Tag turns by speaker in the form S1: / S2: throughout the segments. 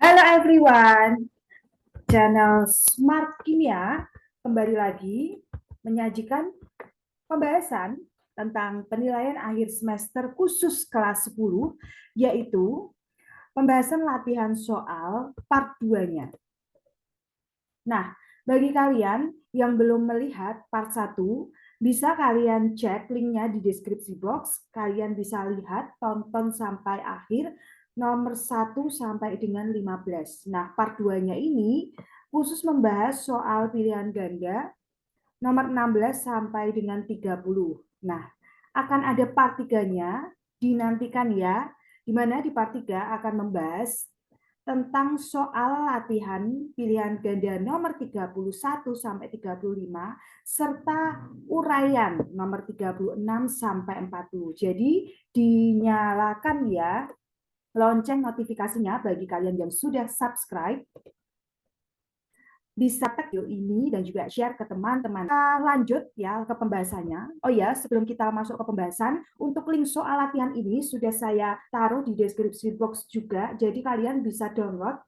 S1: Halo everyone, channel Smart Kimia kembali lagi menyajikan pembahasan tentang penilaian akhir semester khusus kelas 10, yaitu pembahasan latihan soal part 2-nya. Nah, bagi kalian yang belum melihat part 1, bisa kalian cek linknya di deskripsi box. Kalian bisa lihat, tonton sampai akhir, nomor 1 sampai dengan 15. Nah, part 2-nya ini khusus membahas soal pilihan ganda nomor 16 sampai dengan 30. Nah, akan ada part 3-nya, dinantikan ya, di mana di part 3 akan membahas tentang soal latihan pilihan ganda nomor 31 sampai 35 serta uraian nomor 36 sampai 40. Jadi dinyalakan ya lonceng notifikasinya bagi kalian yang sudah subscribe, bisa tag video ini dan juga share ke teman-teman. Kita lanjut ya ke pembahasannya. Oh ya, sebelum kita masuk ke pembahasan, untuk link soal latihan ini sudah saya taruh di deskripsi box juga. Jadi kalian bisa download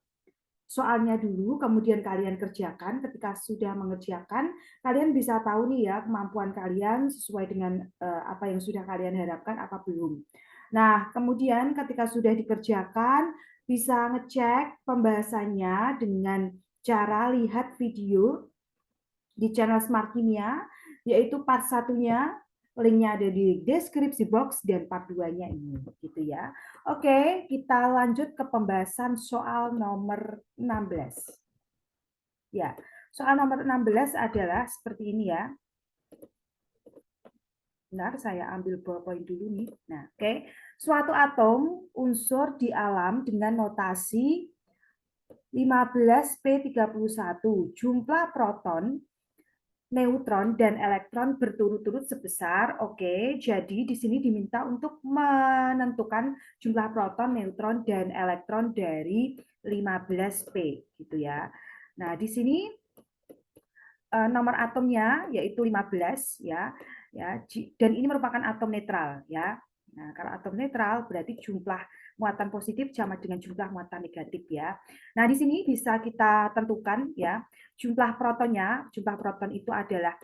S1: soalnya dulu, kemudian kalian kerjakan. Ketika sudah mengerjakan, kalian bisa tahu nih ya kemampuan kalian sesuai dengan apa yang sudah kalian harapkan apa belum. Nah, kemudian ketika sudah dikerjakan, bisa ngecek pembahasannya dengan cara lihat video di channel Smart Kimia, yaitu part satunya, linknya ada di deskripsi box, dan part 2-nya ini, gitu ya. Oke, kita lanjut ke pembahasan soal nomor 16. Ya, soal nomor 16 adalah seperti ini ya. Bentar, saya ambil ballpoint dulu nih. Nah, oke. Suatu atom unsur di alam dengan notasi 15P31. Jumlah proton, neutron, dan elektron berturut-turut sebesar, oke. Jadi di sini diminta untuk menentukan jumlah proton, neutron, dan elektron dari 15P gitu ya. Nah, di sini nomor atomnya yaitu 15 ya. Ya, dan ini merupakan atom netral ya. Nah, kalau atom netral berarti jumlah muatan positif sama dengan jumlah muatan negatif ya. Nah, di sini bisa kita tentukan ya, jumlah protonnya, jumlah proton itu adalah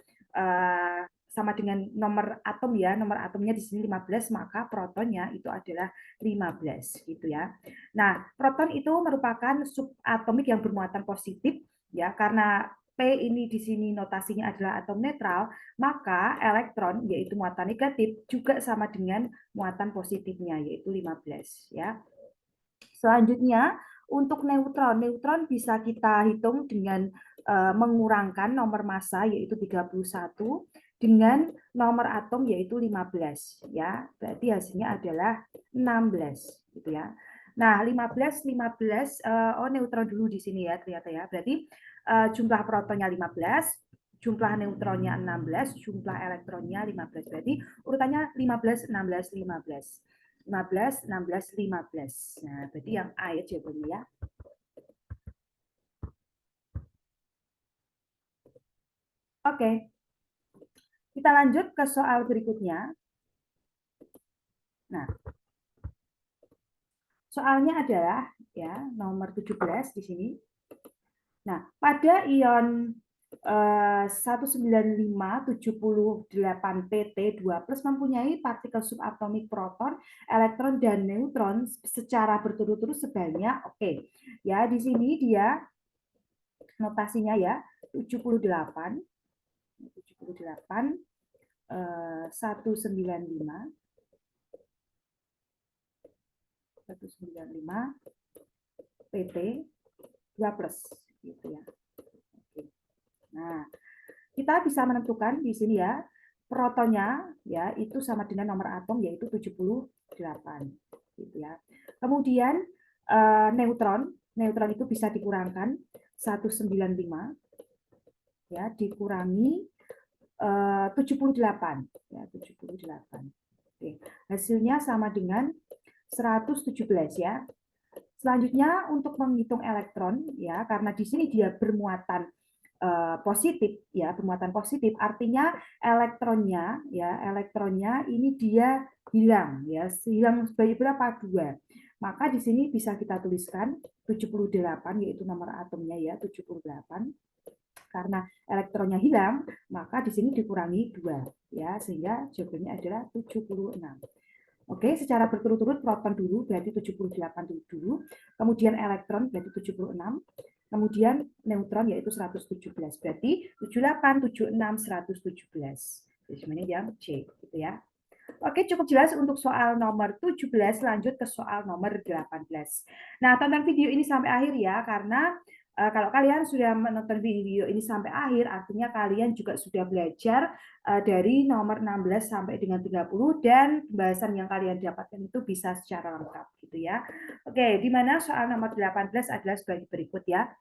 S1: sama dengan nomor atom ya, nomor atomnya di sini 15, maka protonnya itu adalah 15 gitu ya. Nah, proton itu merupakan subatomik yang bermuatan positif ya, karena P ini di sini notasinya adalah atom netral, maka elektron yaitu muatan negatif juga sama dengan muatan positifnya yaitu 15 ya. Selanjutnya untuk neutron, neutron bisa kita hitung dengan mengurangkan nomor massa yaitu 31 dengan nomor atom yaitu 15 ya. Berarti hasilnya adalah 16 gitu ya. Nah, 15 oh neutron dulu di sini ya ternyata ya. Berarti jumlah protonnya 15, jumlah neutronnya 16, jumlah elektronnya 15. Berarti urutannya 15, 16, 15. 15, 16, 15. Nah, berarti yang A ya jawabannya ya. Oke, kita lanjut ke soal berikutnya. Nah, soalnya adalah ya nomor 17 di sini. Nah, pada ion 19578PT2 mempunyai partikel subatomik proton, elektron, dan neutron secara berturut-turut sebanyak, oke. Ya, di sini dia notasinya ya 78 195 PT 2 plus gitu ya. Oke. Nah, kita bisa menentukan di sini ya protonnya ya itu sama dengan nomor atom yaitu 78 gitu ya. Kemudian neutron, neutron itu bisa dikurangkan 195 ya dikurangi 78 ya 78. Oke. Hasilnya sama dengan 117 ya. Selanjutnya untuk menghitung elektron ya karena di sini dia bermuatan positif ya, bermuatan positif artinya elektronnya ini dia hilang ya, hilang sebanyak berapa? 2. maka di sini bisa kita tuliskan 78, yaitu nomor atomnya ya, 78. Karena elektronnya hilang, maka di sini dikurangi 2 ya, sehingga jawabannya adalah 76. Oke, secara berturut-turut proton dulu berarti 78 dulu, kemudian elektron berarti 76, kemudian neutron yaitu 117. Berarti 78, 76, 117. Jadi sebenarnya yang C gitu ya. Oke, cukup jelas untuk soal nomor 17, lanjut ke soal nomor 18. Nah, tonton video ini sampai akhir ya, karena kalau kalian sudah menonton video ini sampai akhir, artinya kalian juga sudah belajar dari nomor 16 sampai dengan 30, dan pembahasan yang kalian dapatkan itu bisa secara lengkap gitu ya. Oke, di mana soal nomor 18 adalah sebagai berikut ya.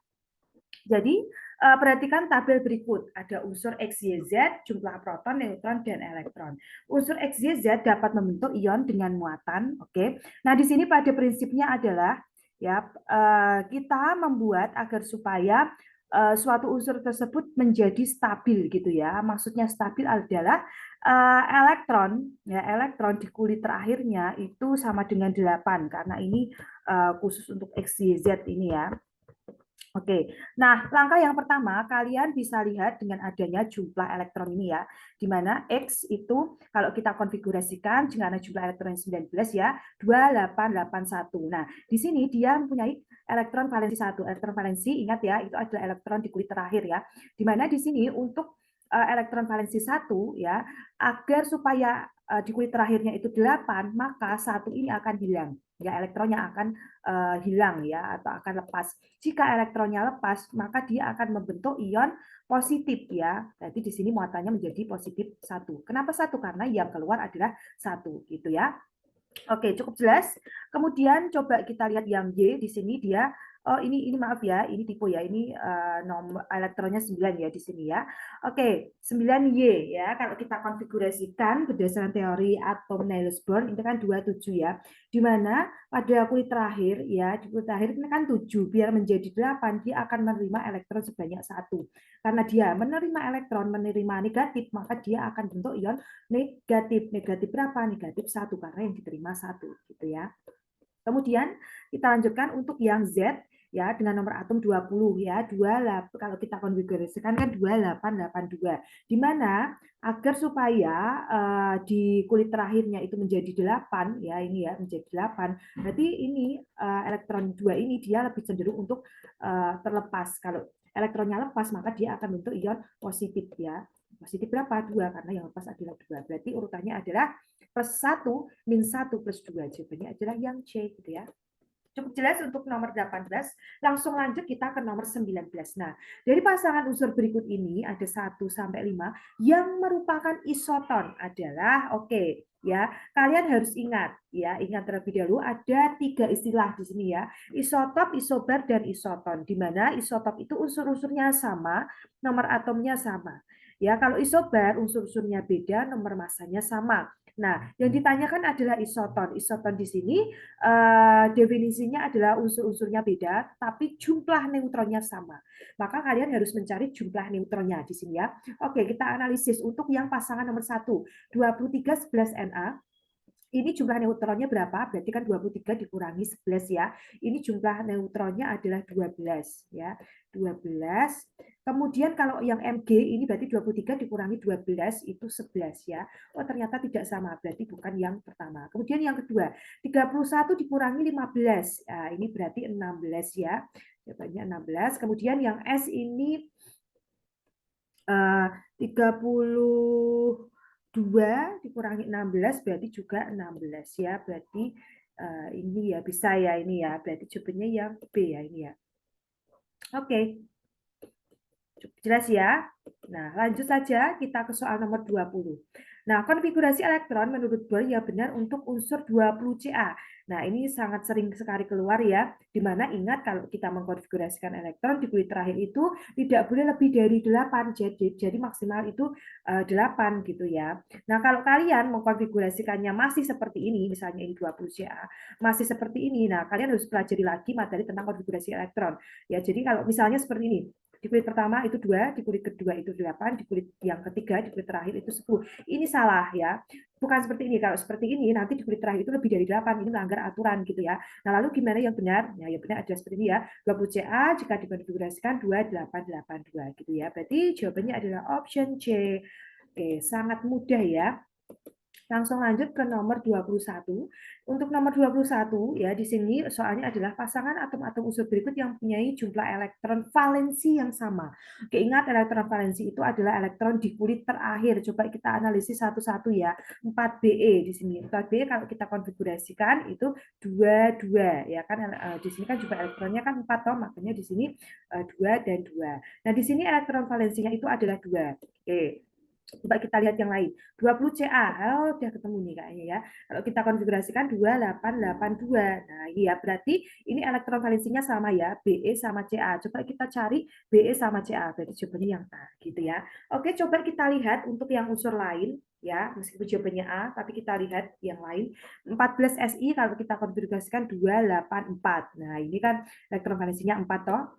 S1: Jadi, perhatikan tabel berikut. Ada unsur X, Y, Z, jumlah proton, neutron, dan elektron. Unsur X, Y, Z dapat membentuk ion dengan muatan. Oke. Nah, di sini pada prinsipnya adalah ya kita membuat agar supaya suatu unsur tersebut menjadi stabil gitu ya. Maksudnya stabil adalah elektron di kulit terakhirnya itu sama dengan 8 karena ini khusus untuk X, Y, Z ini ya. Oke, nah langkah yang pertama kalian bisa lihat dengan adanya jumlah elektron ini ya, di mana X itu kalau kita konfigurasikan dengan jumlah elektron 19 ya, 2881. Nah, di sini dia mempunyai elektron valensi 1. Elektron valensi, ingat ya, itu adalah elektron di kulit terakhir ya, di mana di sini untuk elektron valensi 1 ya, agar supaya di kulit terakhirnya itu 8, maka 1 ini akan hilang. Ya, elektronnya akan hilang ya atau akan lepas. Jika elektronnya lepas, maka dia akan membentuk ion positif ya. Jadi di sini muatannya menjadi positif 1. Kenapa 1? Karena yang keluar adalah 1 gitu ya. Oke, cukup jelas. Kemudian coba kita lihat yang Y di sini dia ini maaf ya, ini tipe ya. Ini nomor elektronnya 9 ya di sini ya. Oke, 9Y ya. Kalau kita konfigurasikan berdasarkan teori atom Niels Bohr itu kan 27 ya. Di mana pada kulit terakhir ya, di kulit terakhir ini kan 7, biar menjadi 8 dia akan menerima elektron sebanyak 1. Karena dia menerima elektron, menerima negatif, maka dia akan bentuk ion negatif. Negatif berapa? Negatif 1 karena yang diterima 1 gitu ya. Kemudian kita lanjutkan untuk yang Z ya dengan nomor atom 20 ya. 28 kalau kita konfigurasikan kan 2882. Di mana agar supaya di kulit terakhirnya itu menjadi 8 ya, ini ya menjadi 8. Berarti ini elektron 2 ini dia lebih cenderung untuk terlepas. Kalau elektronnya lepas maka dia akan bentuk ion positif ya. Positif berapa? 2 karena yang lepas adalah 2. Berarti urutannya adalah plus 1, min 1 plus 2. Jawabannya adalah yang C gitu ya. Cukup jelas untuk nomor 18. Langsung lanjut kita ke nomor 19. Nah, dari pasangan unsur berikut ini ada 1 sampai 5 yang merupakan isoton adalah oke ya. Kalian harus ingat ya, ingat terlebih dahulu ada 3 istilah di sini ya. Isotop, isobar dan isoton. Di mana isotop itu unsur-unsurnya sama, nomor atomnya sama. Ya, kalau isobar unsur-unsurnya beda, nomor masanya sama. Nah, yang ditanyakan adalah isoton. Isoton di sini definisinya adalah unsur-unsurnya beda, tapi jumlah neutronnya sama. Maka kalian harus mencari jumlah neutronnya di sini ya. Oke, kita analisis untuk yang pasangan nomor 1, 23 11 Na. Ini jumlah neutronnya berapa? Berarti kan 23 dikurangi 11 ya. Ini jumlah neutronnya adalah 12 ya. 12. Kemudian kalau yang Mg ini berarti 23 dikurangi 12 itu 11 ya. Oh ternyata tidak sama, berarti bukan yang pertama. Kemudian yang kedua, 31 dikurangi 15. Nah, ini berarti 16 ya. Jawabannya 16. Kemudian yang S ini 32 dikurangi 16 berarti juga 16 ya. Berarti ini ya bisa ya ini ya. Berarti jawabannya yang B ya ini ya. Oke. Cukup jelas ya. Nah, lanjut saja kita ke soal nomor 20. Nah, konfigurasi elektron menurut Bohr ya benar untuk unsur 20Ca. Nah, ini sangat sering sekali keluar ya, di mana ingat kalau kita mengkonfigurasikan elektron di kulit terakhir itu tidak boleh lebih dari 8, jadi maksimal itu 8 gitu ya. Nah, kalau kalian mengkonfigurasikannya masih seperti ini, misalnya ini 20Ca, masih seperti ini, nah kalian harus pelajari lagi materi tentang konfigurasi elektron. Ya, jadi kalau misalnya seperti ini, Di kulit pertama itu 2, di kulit kedua itu 8, di kulit yang ketiga, di kulit terakhir itu 10. Ini salah ya. Bukan seperti ini. Kalau seperti ini nanti di kulit terakhir itu lebih dari 8. Ini melanggar aturan gitu ya. Nah, lalu gimana yang benar? Nah, yang benar adalah seperti ini ya. 20 CA jika dikonfigurasikan 2882 gitu ya. Berarti jawabannya adalah option C. Oke, sangat mudah ya. Langsung lanjut ke nomor 21. Untuk nomor 21 ya di sini soalnya adalah pasangan atom-atom unsur berikut yang mempunyai jumlah elektron valensi yang sama. Oke, ingat elektron valensi itu adalah elektron di kulit terakhir. Coba kita analisis satu-satu ya. 4Be di sini. 4Be kalau kita konfigurasikan itu 22 ya kan di sini kan jumlah elektronnya kan 4 toh, makanya di sini 2 dan 2. Nah, di sini elektron valensinya itu adalah 2. Oke. Coba kita lihat yang lain. 20 CA. Oh, udah ketemu nih kayaknya ya. Kalau kita konfigurasikan 2882. Nah, ini ya berarti ini elektron valensinya sama ya, Be sama Ca. Coba kita cari Be sama Ca. Berarti jawabannya yang A gitu ya. Oke, coba kita lihat untuk yang unsur lain ya, meskipun jawabannya A, tapi kita lihat yang lain. 14 Si kalau kita konfigurasikan 284. Nah, ini kan elektron valensinya 4 toh.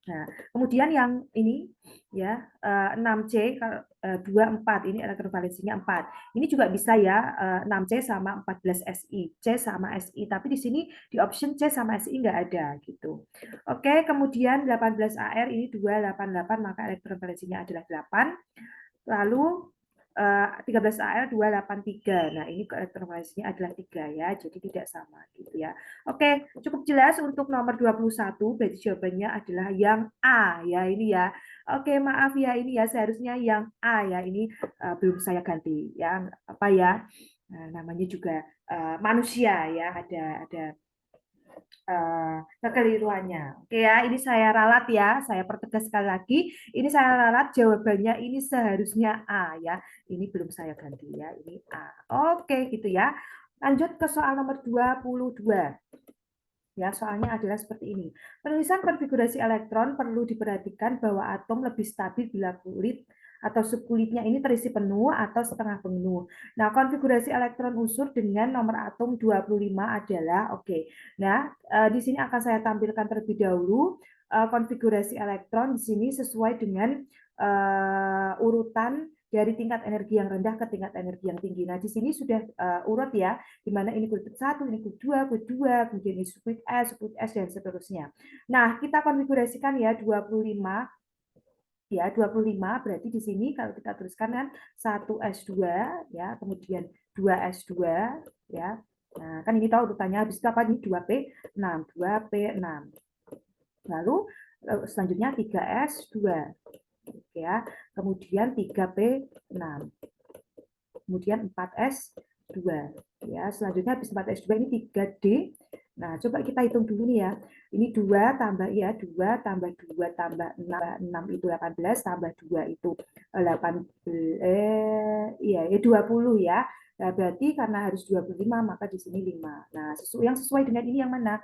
S1: Nah, kemudian yang ini ya 6C 24 ini elektron valensinya 4. Ini juga bisa ya 6C sama 14 Si, C sama Si, tapi di sini di option C sama Si nggak ada gitu. Oke, kemudian 18 Ar ini 288 maka elektron valensinya adalah 8. Lalu 13 AL 283. Nah, ini elektrovalensinya adalah 3 ya, jadi tidak sama gitu ya. Oke, cukup jelas untuk nomor 21, berarti jawabannya adalah yang A ya ini ya. Oke, maaf ya ini ya seharusnya yang A ya. Ini belum saya ganti ya. Apa ya? Namanya juga manusia ya, ada kekeliruannya. Oke ya, ini saya ralat ya, saya pertegas sekali lagi. Ini saya ralat jawabannya ini seharusnya A ya. Ini belum saya ganti ya, ini A. Oke gitu ya. Lanjut ke soal nomor 22. Ya, soalnya adalah seperti ini. Penulisan konfigurasi elektron perlu diperhatikan bahwa atom lebih stabil bila kulit atau subkulitnya ini terisi penuh atau setengah penuh. Nah, konfigurasi elektron unsur dengan nomor atom 25 adalah oke. Nah, di sini akan saya tampilkan terlebih dahulu konfigurasi elektron di sini sesuai dengan urutan dari tingkat energi yang rendah ke tingkat energi yang tinggi. Nah, di sini sudah urut ya, di mana ini kulit 1, ini kulit 2, kemudian ini kulit S, dan seterusnya. Nah, kita konfigurasikan ya 25 ya 25 berarti di sini kalau kita tuliskan kan 1S2 ya, kemudian 2S2 ya. Nah, kan ini tahu urutannya habis itu apa nih 2P6, 2P6. Lalu selanjutnya 3S2 ya. Kemudian 3P6. Kemudian 4S2 ya. Selanjutnya habis 4S2 ini 3D. Nah, coba kita hitung dulu nih ya. Ini 2 tambah ya, 2 tambah 2 tambah 6 itu 18 tambah 2 itu 18 iya, 20 ya. Nah, berarti karena harus 25 maka di sini 5. Nah, yang sesuai dengan ini yang mana?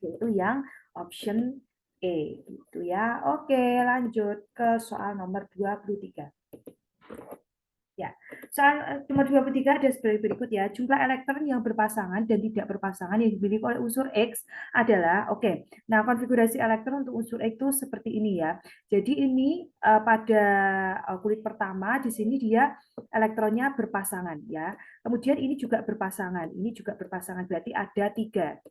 S1: Yaitu yang option E gitu ya. Oke, lanjut ke soal nomor 23. Ya, soal nomor 23 ada sebagai berikut ya. Jumlah elektron yang berpasangan dan tidak berpasangan yang dimiliki oleh unsur X adalah, oke. Nah, konfigurasi elektron untuk unsur X itu seperti ini ya. Jadi ini pada kulit pertama di sini dia elektronnya berpasangan ya. Kemudian ini juga berpasangan. Ini juga berpasangan berarti ada 3.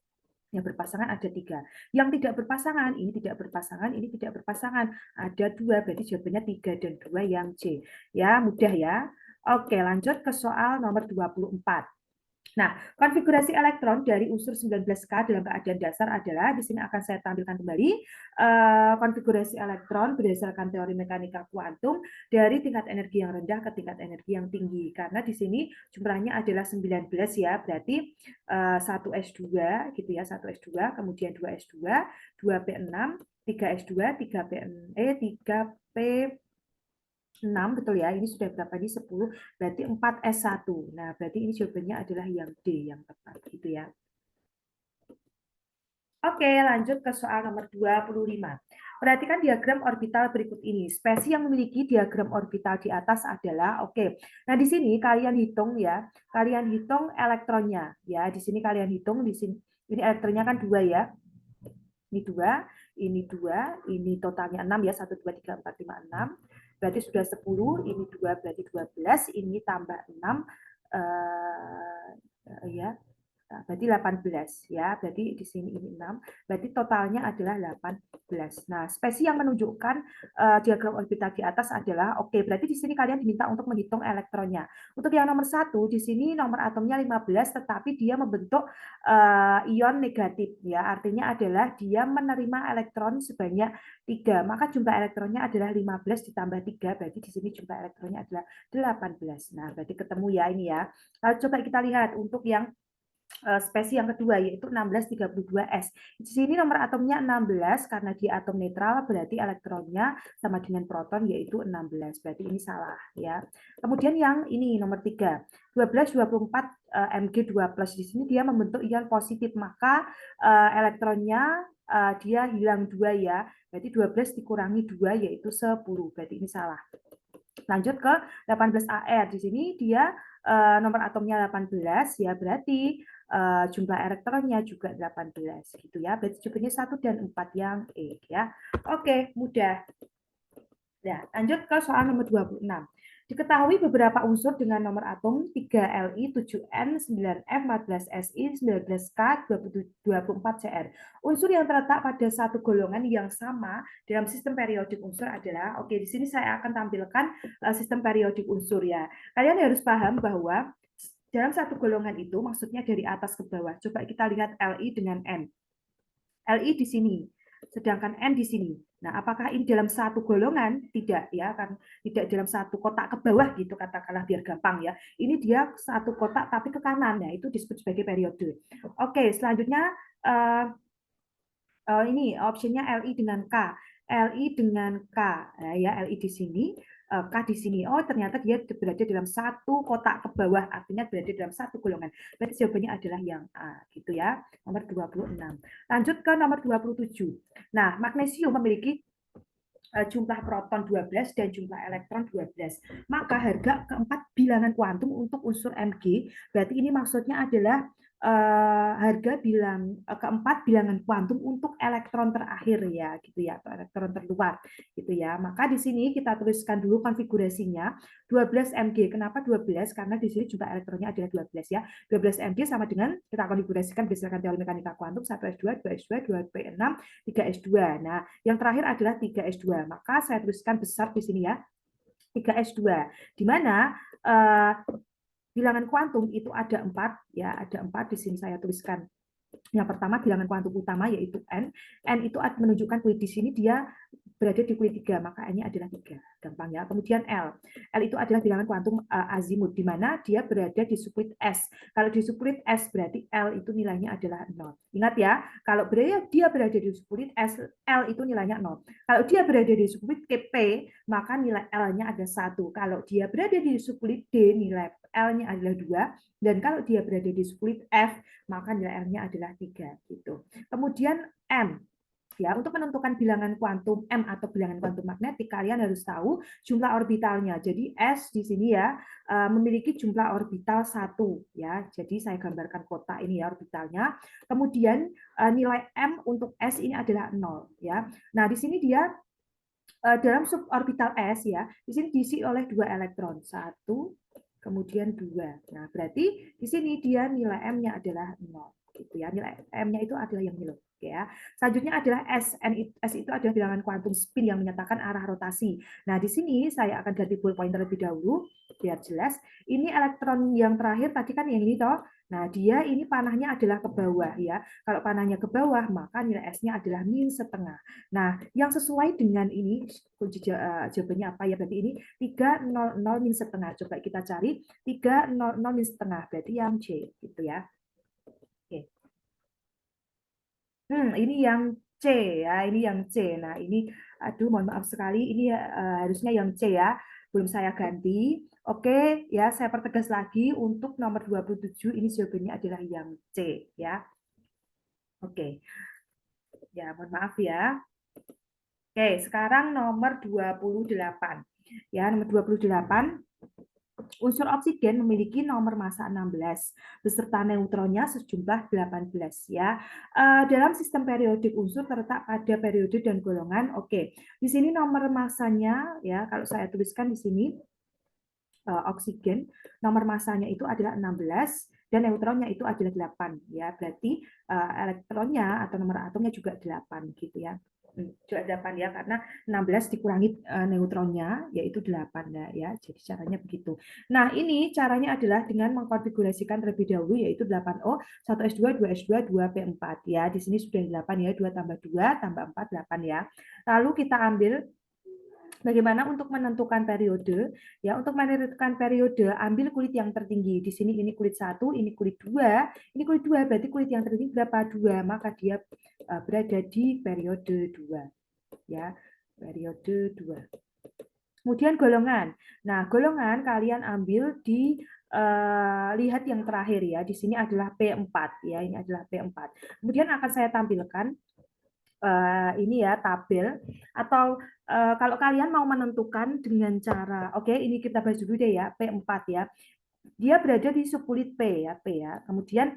S1: Yang berpasangan ada 3. Yang tidak berpasangan, ini tidak berpasangan, ini tidak berpasangan. Ada 2, berarti jawabannya 3 dan 2 yang C. Ya, mudah ya. Oke, lanjut ke soal nomor 24. Nah, konfigurasi elektron dari unsur 19K dalam keadaan dasar adalah, di sini akan saya tampilkan kembali, konfigurasi elektron berdasarkan teori mekanika kuantum dari tingkat energi yang rendah ke tingkat energi yang tinggi. Karena di sini jumlahnya adalah 19 ya, berarti 1S2 gitu ya, 1S2, kemudian 2S2, 2P6, 3S2, 3P 6 betul ya, ini sudah berapa ini 10, berarti 4S1. Nah, berarti ini jawabannya adalah yang D yang tepat gitu ya. Oke, lanjut ke soal nomor 25. Perhatikan diagram orbital berikut ini. Spesies yang memiliki diagram orbital di atas adalah oke. Nah, di sini kalian hitung ya. Kalian hitung elektronnya ya. Di sini kalian hitung di sini ini elektronnya kan 2 ya. Ini 2, ini 2, ini totalnya 6 ya, 1, 2, 3, 4, 5, 6. Berarti sudah 10, ini 2 berarti 12, ini tambah 6, ya, berarti 18 ya, berarti di sini ini 6, berarti totalnya adalah 18. Nah, spesi yang menunjukkan diagram orbital di atas adalah, oke, berarti di sini kalian diminta untuk menghitung elektronnya. Untuk yang nomor 1, di sini nomor atomnya 15, tetapi dia membentuk ion negatif ya, artinya adalah dia menerima elektron sebanyak 3, maka jumlah elektronnya adalah 15 ditambah 3, berarti di sini jumlah elektronnya adalah 18. Nah, berarti ketemu ya ini ya. Lalu coba kita lihat untuk yang spesi yang kedua yaitu 1632S. Di sini nomor atomnya 16 karena dia atom netral berarti elektronnya sama dengan proton yaitu 16. Berarti ini salah ya. Kemudian yang ini nomor 3, 1224 Mg2+. Di sini dia membentuk ion positif maka elektronnya dia hilang 2 ya. Berarti 12 dikurangi 2 yaitu 10. Berarti ini salah. Lanjut ke 18AR. Di sini dia nomor atomnya 18 ya, berarti jumlah elektronnya juga 18 gitu ya. Berarti jawabannya 1 dan 4 yang E ya. Oke, mudah. Nah, lanjut ke soal nomor 26. Diketahui beberapa unsur dengan nomor atom 3Li, 7N, 9F, 14Si, 19K, 24Cr. Unsur yang terletak pada satu golongan yang sama dalam sistem periodik unsur adalah, oke, di sini saya akan tampilkan sistem periodik unsur ya. Kalian harus paham bahwa dalam satu golongan itu maksudnya dari atas ke bawah. Coba kita lihat Li dengan N. Li di sini, sedangkan N di sini. Nah, apakah ini dalam satu golongan? Tidak ya, kan tidak dalam satu kotak ke bawah gitu katakanlah biar gampang ya. Ini dia satu kotak tapi ke kanan ya, itu disebut sebagai periode. Oke, selanjutnya ini opsinya Li dengan K. Li dengan K ya, Li di sini, K di sini. Oh, ternyata dia berada dalam satu kotak ke bawah, artinya berada dalam satu golongan. Berarti jawabannya adalah yang A, gitu ya. Nomor 26. Lanjut ke nomor 27. Nah, magnesium memiliki jumlah proton 12 dan jumlah elektron 12. Maka harga keempat bilangan kuantum untuk unsur Mg, berarti ini maksudnya adalah harga keempat bilangan kuantum untuk elektron terakhir ya, gitu ya, atau elektron terluar, gitu ya. Maka di sini kita tuliskan dulu konfigurasinya 12 Mg. Kenapa 12? Karena di sini jumlah elektronnya adalah 12 ya. 12 Mg sama dengan kita konfigurasikan berdasarkan teori mekanika kuantum 1s2, 2s2, 2p6, 3s2. Nah, yang terakhir adalah 3s2. Maka saya tuliskan besar di sini ya. 3s2. Di mana bilangan kuantum itu ada 4 ya, ada 4 di sini saya tuliskan. Yang pertama bilangan kuantum utama yaitu N. N itu menunjukkan kuit di sini dia berada di kulit 3, maka N-nya adalah 3. Gampang ya. Kemudian L. L itu adalah bilangan kuantum azimut, di mana dia berada di subkuit S. Kalau di subkuit S, berarti L itu nilainya adalah 0. Ingat ya, kalau dia berada di subkuit S, L itu nilainya 0. Kalau dia berada di subkuit P, maka nilai L-nya ada 1. Kalau dia berada di subkuit D, nilai L-nya adalah 2. Dan kalau dia berada di subkuit F, maka nilai L-nya adalah 3. Gitu. Kemudian M. Ya, untuk menentukan bilangan kuantum M atau bilangan kuantum magnetik, kalian harus tahu jumlah orbitalnya. Jadi S di sini ya memiliki jumlah orbital 1 ya. Jadi saya gambarkan kotak ini ya orbitalnya. Kemudian nilai M untuk S ini adalah 0 ya. Nah, di sini dia dalam suborbital S ya, di sini diisi oleh 2 elektron. 1 kemudian 2. Nah, berarti di sini dia nilai M-nya adalah 0 gitu ya. Nilai M-nya itu adalah yang nilai. Ya. Selanjutnya adalah S. S itu adalah bilangan kuantum spin yang menyatakan arah rotasi. Nah, di sini saya akan ganti ballpoint terlebih dahulu biar jelas. Ini elektron yang terakhir tadi kan yang ini toh. Nah, dia ini panahnya adalah ke bawah ya. Kalau panahnya ke bawah, maka nilai S-nya adalah -setengah. Nah, yang sesuai dengan ini kunci jawabannya apa ya? Berarti ini 300 -setengah. Coba kita cari 300 -setengah. Berarti yang C gitu ya. Oke. Ini yang C ya, ini yang C. Nah, ini aduh mohon maaf sekali, ini harusnya yang C ya. Belum saya ganti. Oke, ya saya pertegas lagi untuk nomor 27 ini jawabannya adalah yang C ya. Oke. Ya, mohon maaf ya. Oke, sekarang nomor 28. Ya, nomor 28. Unsur oksigen memiliki nomor massa 16 beserta neutronnya sejumlah 18 ya. Dalam sistem periodik unsur terletak pada periode dan golongan. Oke, di sini nomor massanya ya kalau saya tuliskan di sini oksigen, nomor massanya itu adalah 16 dan neutronnya itu adalah 8 ya. Berarti elektronnya atau nomor atomnya juga 8 gitu ya. Juga 8 ya karena 16 dikurangi neutronnya yaitu 8 ya. Jadi caranya begitu. Nah, ini caranya adalah dengan mengkonfigurasikan terlebih dahulu yaitu 8O, 1S2, 2S2, 2P4 ya. Di sini sudah 8 ya, 2 tambah 2 tambah 4 8 ya. Lalu kita ambil bagaimana untuk menentukan periode? Ya, untuk menentukan periode, ambil kulit yang tertinggi. Di sini ini kulit 1, ini kulit 2, ini kulit 2, berarti kulit yang tertinggi berapa? 2, maka dia berada di periode 2. Ya, periode 2. Kemudian golongan. Nah, golongan kalian ambil di lihat yang terakhir ya. Di sini adalah P4 ya, ini adalah P4. Kemudian akan saya tampilkan ini ya tabel atau kalau kalian mau menentukan dengan cara oke ini kita bahas dulu deh ya P4 ya. Dia berada di subkulit P ya. Kemudian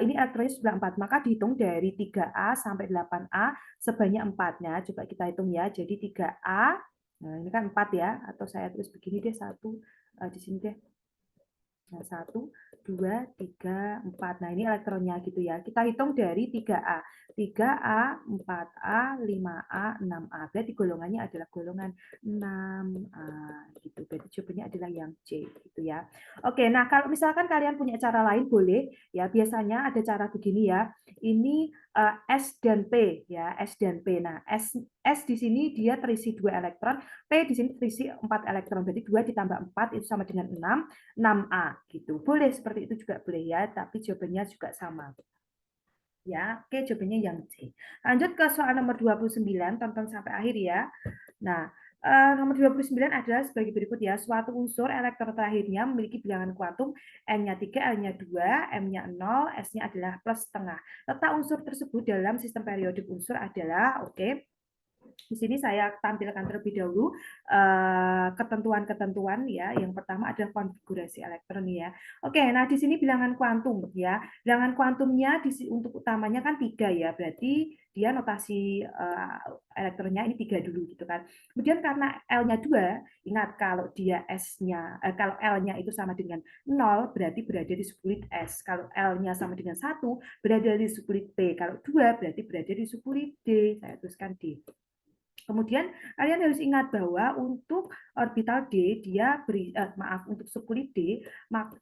S1: ini elektronnya sudah 4 maka dihitung dari 3A sampai 8A sebanyak 4-nya. Coba kita hitung ya. Jadi 3A nah ini kan 4 ya atau saya tulis begini deh satu di sini deh. Nah, 1, 2, 3, 4. Nah, ini elektronnya gitu ya. Kita hitung dari 3A. 3A, 4A, 5A, 6A. Berarti golongannya adalah golongan 6A. Gitu. Berarti jawabannya adalah yang C. Gitu ya. Oke, nah kalau misalkan kalian punya cara lain boleh. Ya, biasanya ada cara begini ya. Ini S dan P ya. S dan P. Nah, S di sini dia terisi 2 elektron. P di sini terisi 4 elektron. Berarti 2 ditambah 4 itu sama dengan 6. 6A gitu. Boleh seperti itu juga boleh ya, tapi jawabannya juga sama. Ya, oke jawabannya yang C. Lanjut ke soal nomor 29, tonton sampai akhir ya. Nah, nomor 29 adalah sebagai berikut ya. Suatu unsur elektron terakhirnya memiliki bilangan kuantum N-nya 3, L-nya 2, M-nya 0, S-nya adalah plus setengah. Letak unsur tersebut dalam sistem periodik unsur adalah, oke, di sini saya tampilkan terlebih dahulu ketentuan-ketentuan ya. Yang pertama adalah konfigurasi elektron ya. Oke, nah di sini bilangan kuantum ya. Bilangan kuantumnya untuk utamanya kan 3 ya. Berarti dia notasi elektronnya ini 3 dulu gitu kan. Kemudian karena L-nya 2, ingat kalau dia S-nya kalau L-nya itu sama dengan 0 berarti berada di subkulit S. Kalau L-nya sama dengan 1 berada di subkulit P. Kalau 2 berarti berada di subkulit D. Saya tuliskan D. Kemudian kalian harus ingat bahwa untuk orbital D dia untuk subkulit D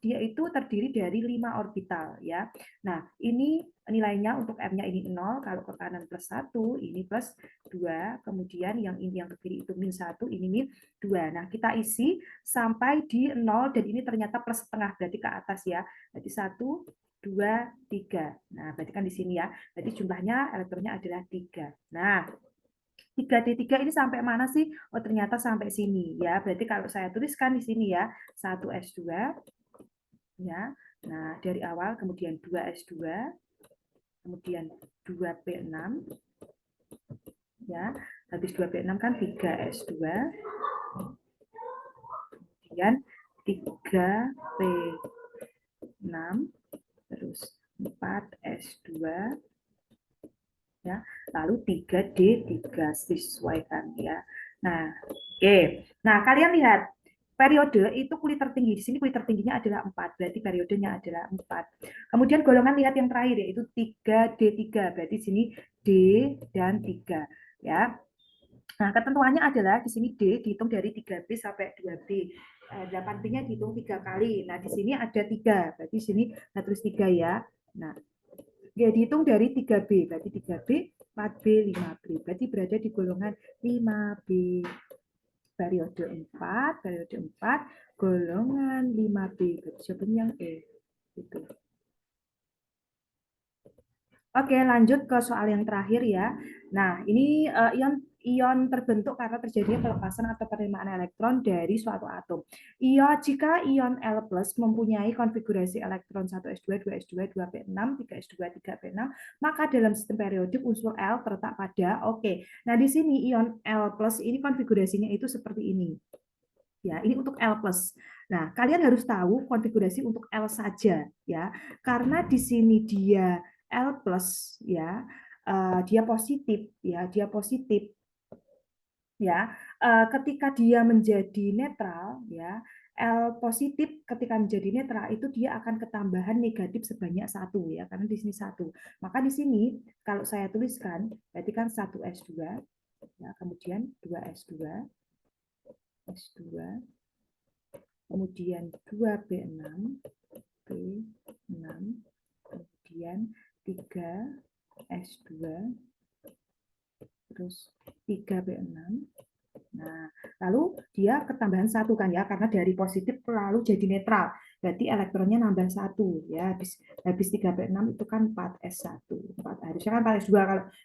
S1: dia itu terdiri dari 5 orbital ya. Nah, ini nilainya untuk M-nya ini 0, kalau ke kanan plus 1, ini plus 2, kemudian yang ini yang ke kiri itu min 1, ini min 2. Nah, kita isi sampai di 0 dan ini ternyata plus setengah berarti ke atas ya. Berarti 1 2 3. Nah, berarti kan di sini ya. Berarti jumlahnya elektronnya adalah 3. Nah, 3D3 ini sampai mana sih? Oh, ternyata sampai sini ya. Berarti kalau saya tuliskan di sini ya, 1S2 ya. Nah, dari awal kemudian 2S2, kemudian 2P6 ya. Habis 2P6 kan 3S2, kemudian 3P6 terus 4S2 ya. Lalu 3D3 sesuaikan ya. Nah, oke. Nah, kalian lihat periode itu kulit tertinggi. Di sini kulit tertingginya adalah 4, berarti periodenya adalah 4. Kemudian golongan lihat yang terakhir yaitu 3D3, berarti di sini D dan 3 ya. Nah, ketentuannya adalah di sini D dihitung dari 3B sampai 2B. 8B-nya dihitung 3 kali. Nah, di sini ada 3, berarti di sini saya tulis 3 ya. Nah, dia dihitung dari 3B, berarti 3B, 4B, 5B. Berarti berada di golongan 5B. Periode 4, golongan 5B. Berarti jawabannya yang E. Gitu. Oke, lanjut ke soal yang terakhir ya. Nah, ini ion terbentuk karena terjadinya pelepasan atau penerimaan elektron dari suatu atom. Jika ion L+ mempunyai konfigurasi elektron 1s2, 2s2, 2p6, 3s2, 3p6, maka dalam sistem periodik unsur L terletak pada oke. Nah, di sini ion L+ ini konfigurasinya itu seperti ini. Ya, ini untuk L+. Nah, kalian harus tahu konfigurasi untuk L saja ya. Karena di sini dia L plus ya, dia positif ya, dia positif ya. Ketika dia menjadi netral ya, L positif ketika menjadi netral itu dia akan ketambahan negatif sebanyak satu ya, karena di sini satu. Maka di sini kalau saya tuliskan berarti kan 1s2 ya, kemudian 2s2 S2, kemudian 2B6, B6, kemudian 3S2, terus 3B6. Nah, lalu dia ketambahan satu kan ya, karena dari positif lalu jadi netral. Berarti elektronnya nambah satu ya, habis 3B6 itu kan 4S1. 4, harusnya kan 4S2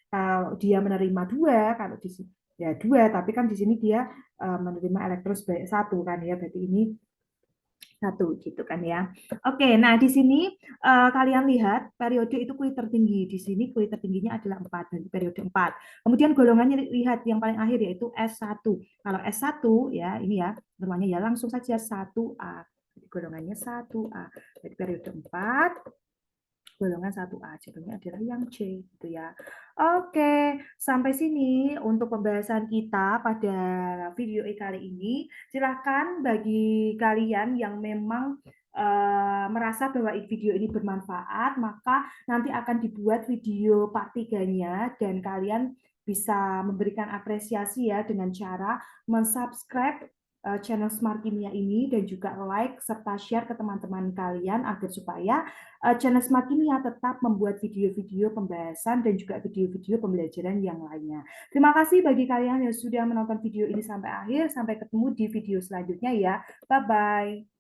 S1: kalau dia menerima 2, kalau di sini ya 2, tapi kan di sini dia menerima elektron sebanyak satu kan ya, berarti ini satu gitu kan ya. Oke, nah di sini kalian lihat periode itu kulit tertinggi. Di sini kulit tertingginya adalah 4 dari periode 4. Kemudian golongannya lihat yang paling akhir yaitu S1. Kalau S1 ya ini ya namanya ya langsung saja 1A. Jadi golongannya 1A. Dari periode 4 golongan 1A. Jawabannya adalah yang C gitu ya. Oke, sampai sini untuk pembahasan kita pada video kali ini. Silahkan bagi kalian yang memang merasa bahwa video ini bermanfaat, maka nanti akan dibuat video part 3-nya dan kalian bisa memberikan apresiasi ya dengan cara mensubscribe channel Smart Kimia ini dan juga like serta share ke teman-teman kalian agar supaya channel Smart Kimia tetap membuat video-video pembahasan dan juga video-video pembelajaran yang lainnya. Terima kasih bagi kalian yang sudah menonton video ini sampai akhir. Sampai ketemu di video selanjutnya ya. Bye-bye.